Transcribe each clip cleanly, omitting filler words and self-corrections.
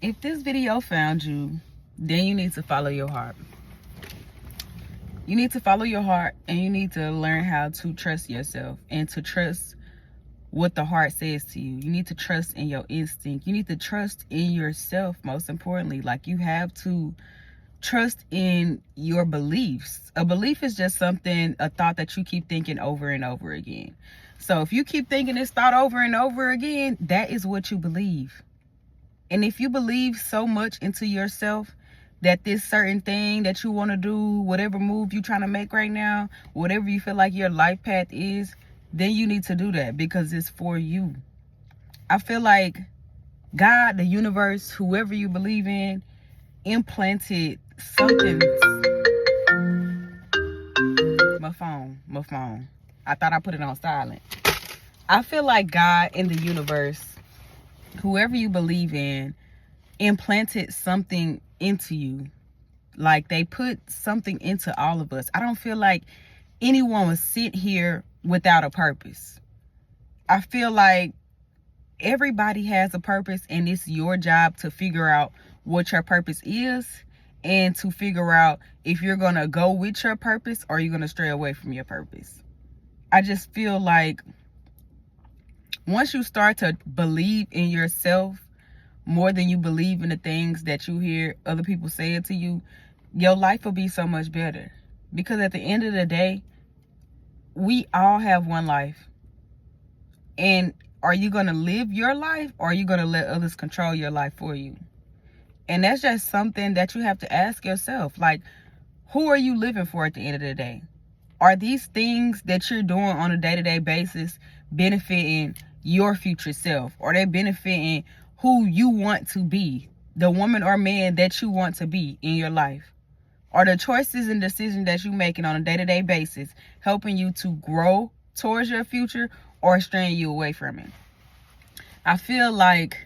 If this video found you, then you need to follow your heart. You need to follow your heart, and you need to learn how to trust yourself and to trust what the heart says to you. You need to trust in your instinct. You need to trust in yourself, most importantly. Like, you have to trust in your beliefs. A belief is just something, a thought that you keep thinking over and over again. So if you keep thinking this thought over and over again, that is what you believe. And if you believe so much into yourself that this certain thing that you want to do, whatever move you're trying to make right now, whatever you feel like your life path is, then you need to do that because it's for you. I feel like God, the universe, whoever you believe in, implanted something. My phone. I thought I put it on silent. I feel like God in the universe, whoever you believe in, implanted something into you. Like, they put something into all of us. I don't feel like anyone was sent here without a purpose. I feel like everybody has a purpose, and it's your job to figure out what your purpose is and to figure out if you're going to go with your purpose or you're going to stray away from your purpose. I just feel like once you start to believe in yourself more than you believe in the things that you hear other people say to you, your life will be so much better. Because at the end of the day, we all have one life. And are you going to live your life, or are you going to let others control your life for you? And that's just something that you have to ask yourself. Like, who are you living for at the end of the day? Are these things that you're doing on a day-to-day basis benefiting your future self? Are they benefiting who you want to be, the woman or man that you want to be in your life? Are the choices and decisions that you're making on a day-to-day basis helping you to grow towards your future or straying you away from it? I feel like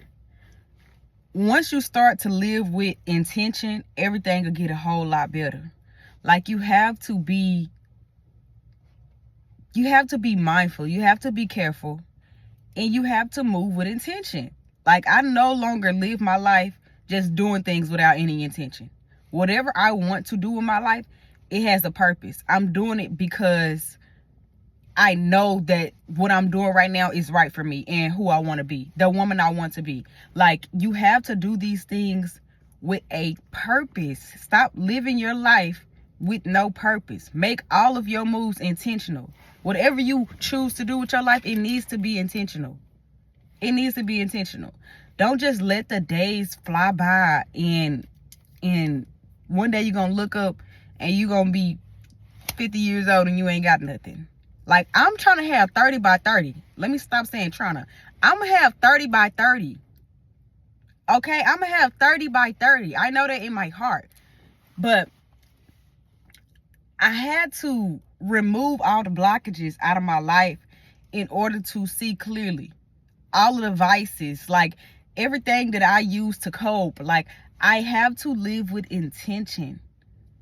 once you start to live with intention, everything will get a whole lot better. Like, you have to be mindful, you have to be careful, and you have to move with intention. Like, I no longer live my life just doing things without any intention. Whatever I want to do in my life, it has a purpose. I'm doing it because I know that what I'm doing right now is right for me and who I want to be, the woman I want to be. Like, you have to do these things with a purpose. Stop living your life with no purpose. Make all of your moves intentional. Whatever you choose to do with your life, it needs to be intentional. It needs to be intentional. Don't just let the days fly by and one day you're going to look up and you're going to be 50 years old and you ain't got nothing. Like, I'm trying to have 30 by 30. Let me stop saying trying to. I'm going to have 30 by 30. Okay? I'm going to have 30 by 30. I know that in my heart. But I had to remove all the blockages out of my life in order to see clearly. All of the vices, like everything that I use to cope, like, I have to live with intention.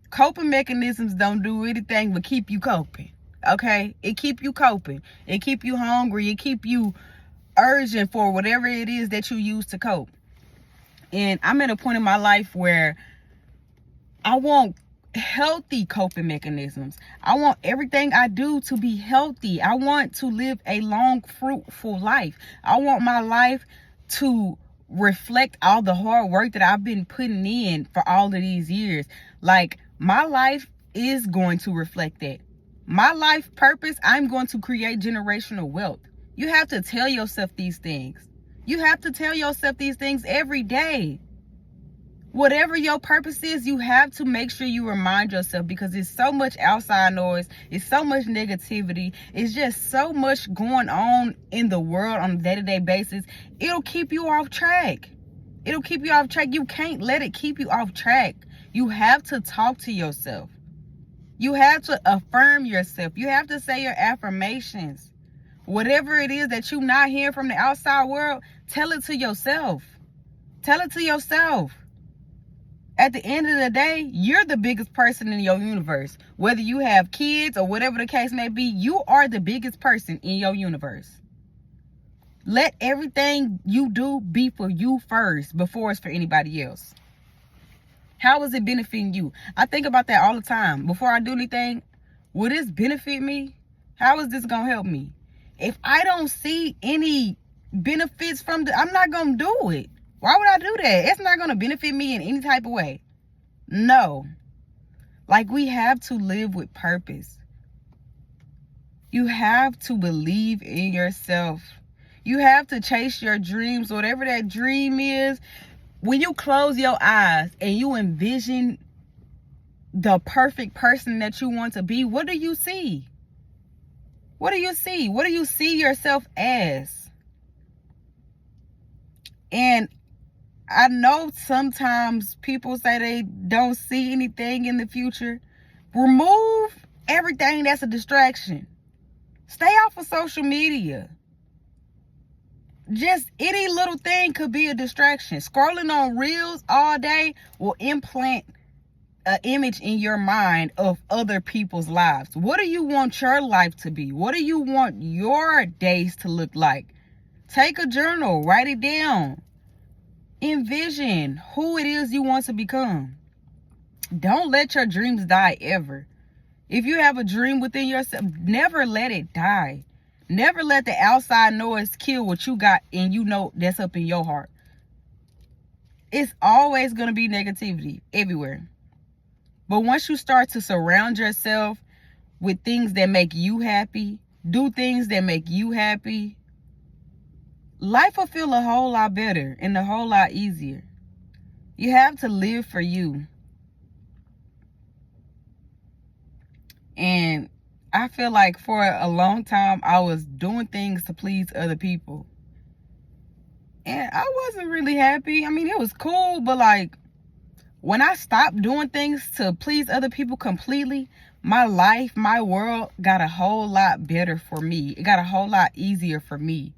Coping mechanisms don't do anything but keep you coping. Okay? It keep you coping. It keep you hungry. It keep you urging for whatever it is that you use to cope. And I'm at a point in my life where I want healthy coping mechanisms. I want everything I do to be healthy. I want to live a long, fruitful life. I want my life to reflect all the hard work that I've been putting in for all of these years. Like, my life is going to reflect that. My life purpose, I'm going to create generational wealth. You have to tell yourself these things. You have to tell yourself these things every day. Whatever your purpose is, you have to make sure you remind yourself, because there's so much outside noise. It's so much negativity. It's just so much going on in the world on a day-to-day basis. It'll keep you off track. It'll keep you off track. You can't let it keep you off track. You have to talk to yourself. You have to affirm yourself. You have to say your affirmations. Whatever it is that you're not hearing from the outside world, tell it to yourself. Tell it to yourself. At the end of the day, you're the biggest person in your universe. Whether you have kids or whatever the case may be, you are the biggest person in your universe. Let everything you do be for you first before it's for anybody else. How is it benefiting you? I think about that all the time. Before I do anything, will this benefit me? How is this going to help me? If I don't see any benefits from I'm not going to do it. Why would I do that? It's not going to benefit me in any type of way. No. Like, we have to live with purpose. You have to believe in yourself. You have to chase your dreams, whatever that dream is. When you close your eyes and you envision the perfect person that you want to be, what do you see? What do you see? What do you see yourself as? And I know sometimes people say they don't see anything in the future. Remove everything that's a distraction. Stay off of social media. Just any little thing could be a distraction. Scrolling on reels all day will implant an image in your mind of other people's lives. What do you want your life to be? What do you want your days to look like? Take a journal, write it down. Envision who it is you want to become. Don't let your dreams die ever. If you have a dream within yourself, never let it die. Never let the outside noise kill what you got and you know that's up in your heart. It's always going to be negativity everywhere. But once you start to surround yourself with things that make you happy, do things that make you happy, life will feel a whole lot better and a whole lot easier. You have to live for you. And I feel like for a long time, I was doing things to please other people. And I wasn't really happy. I mean, it was cool, but like, when I stopped doing things to please other people completely, my life, my world got a whole lot better for me. It got a whole lot easier for me.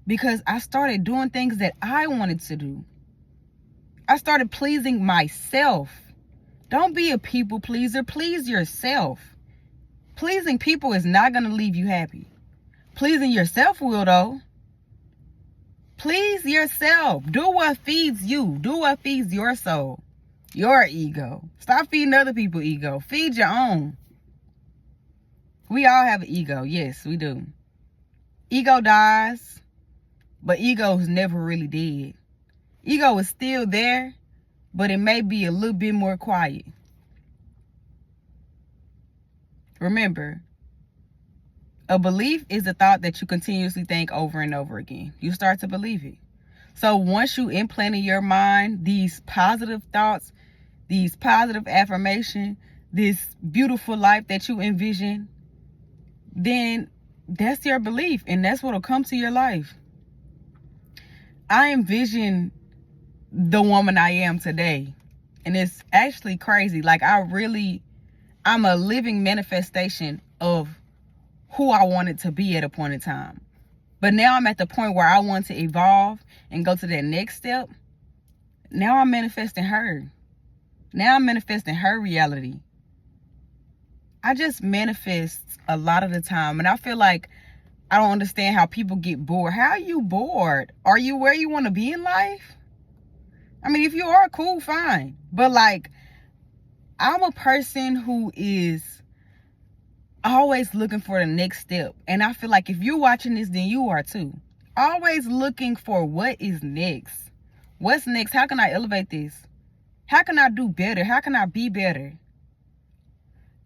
Because I started doing things that I wanted to do. I started pleasing myself. Don't be a people pleaser. Please yourself. Pleasing people is not going to leave you happy. Pleasing yourself will, though. Please yourself. Do what feeds you. Do what feeds your soul, your ego. Stop feeding other people's ego. Feed your own. We all have an ego. Yes, we do. Ego dies, but ego is never really dead. Ego is still there, but it may be a little bit more quiet. Remember, a belief is a thought that you continuously think over and over again. You start to believe it. So once you implant in your mind these positive thoughts, these positive affirmations, this beautiful life that you envision, then that's your belief and that's what will come to your life. I envision the woman I am today. And it's actually crazy. Like, I'm a living manifestation of who I wanted to be at a point in time. But now I'm at the point where I want to evolve and go to that next step. Now I'm manifesting her. Now I'm manifesting her reality. I just manifest a lot of the time. And I feel like I don't understand how people get bored. How are you bored? Are you where you want to be in life? I mean, if you are, cool, fine. But like, I'm a person who is always looking for the next step. And I feel like if you're watching this, then you are too. Always looking for what is next. What's next? How can I elevate this? How can I do better? How can I be better?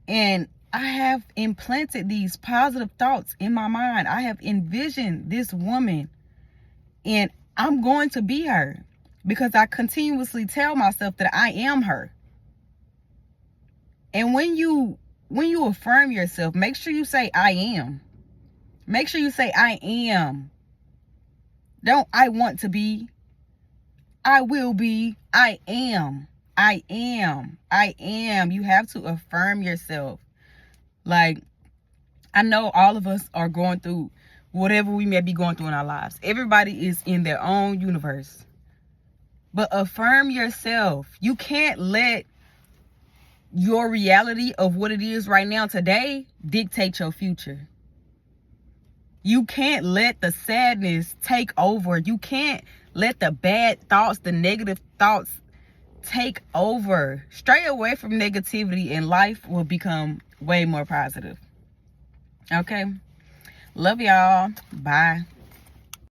And I have implanted these positive thoughts in my mind. I have envisioned this woman and I'm going to be her because I continuously tell myself that I am her. And when you affirm yourself, make sure you say I am. Make sure you say I am. Don't I want to be. I will be. I am. I am. I am. You have to affirm yourself. Like, I know all of us are going through whatever we may be going through in our lives. Everybody is in their own universe. But affirm yourself. You can't let your reality of what it is right now today dictate your future. You can't let the sadness take over. You can't let the bad thoughts, the negative thoughts take over. Stray away from negativity and life will become way more positive. Okay? Love y'all. Bye.